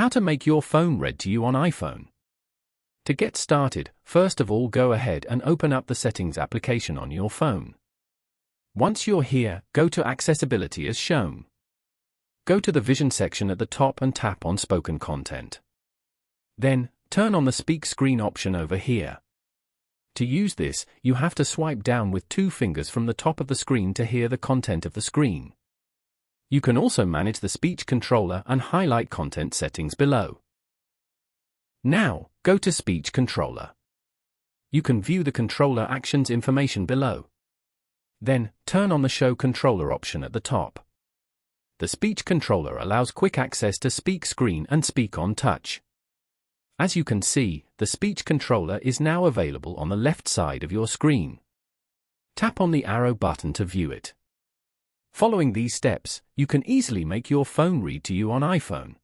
How to make your phone read to you on iPhone. To get started, first of all go ahead and open up the Settings application on your phone. Once you're here, go to Accessibility as shown. Go to the Vision section at the top and tap on Spoken Content. Then, turn on the Speak Screen option over here. To use this, you have to swipe down with 2 fingers from the top of the screen to hear the content of the screen. You can also manage the speech controller and highlight content settings below. Now, go to Speech Controller. You can view the controller actions information below. Then, turn on the Show Controller option at the top. The speech controller allows quick access to Speak Screen and Speak on Touch. As you can see, the speech controller is now available on the left side of your screen. Tap on the arrow button to view it. Following these steps, you can easily make your phone read to you on iPhone.